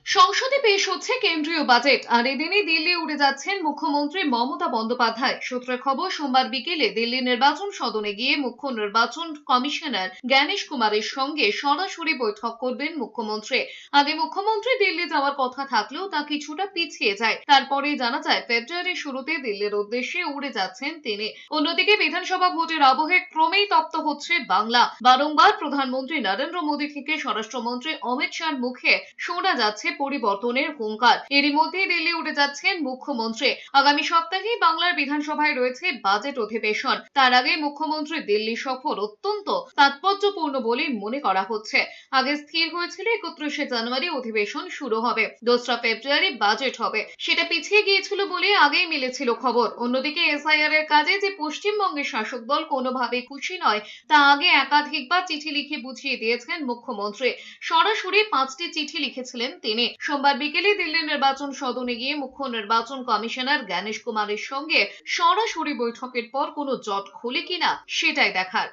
সংসদে পেশ হচ্ছে কেন্দ্রীয় বাজেট আর এদিনই দিল্লি উড়ে যাচ্ছেন মুখ্যমন্ত্রী মমতা বন্দ্যোপাধ্যায়। সূত্রের খবর, সোমবার বিকেলে দিল্লি নির্বাচন সদনে গিয়ে মুখ্য নির্বাচন কমিশনার জ্ঞানেশ কুমারের সঙ্গে সরাসরি বৈঠক করবেন মুখ্যমন্ত্রী। আগে মুখ্যমন্ত্রী দিল্লি যাওয়ার কথা থাকলেও তা কিছুটা পিছিয়ে যায়। তারপরেই জানা যায় ফেব্রুয়ারির শুরুতে দিল্লির উদ্দেশ্যে উড়ে যাচ্ছেন তিনি। অন্যদিকে বিধানসভা ভোটের আবহে ক্রমেই তপ্ত হচ্ছে বাংলা। বারংবার প্রধানমন্ত্রী নরেন্দ্র মোদী থেকে স্বরাষ্ট্রমন্ত্রী অমিত শাহর মুখে শোনা যাচ্ছে পরিবর্তনের হুঙ্কার। এরই মধ্যেই দিল্লি উঠে যাচ্ছেন মুখ্যমন্ত্রী। আগামী সপ্তাহেই বাংলার বিধানসভায় রয়েছে বাজেট অধিবেশন। তার আগে মুখ্যমন্ত্রী দিল্লি সফর অত্যন্ত তাৎপর্যপূর্ণ বলে মনে করা হচ্ছে। আগে স্থির হয়েছিল 31শে জানুয়ারি অধিবেশন শুরু হবে, 2রা ফেব্রুয়ারি বাজেট হবে। সেটা পিছিয়ে গিয়েছিল বলে আগেই মিলেছিল খবর। অন্যদিকে এসআইআর এর কাজে যে পশ্চিমবঙ্গের শাসক দল কোনোভাবে খুশি নয়, তা আগে একাধিকবার চিঠি লিখে বুঝিয়ে দিয়েছেন মুখ্যমন্ত্রী। সরাসরি 5টি চিঠি লিখেছিলেন তিনি। সোমবার বিকেলে দিল্লি নির্বাচন সদনে গিয়ে মুখ্য নির্বাচন কমিশনার জ্ঞানেশ কুমারের সঙ্গে সরাসরি বৈঠকের পর কোনো জট খোলে কিনা সেটাই দেখার।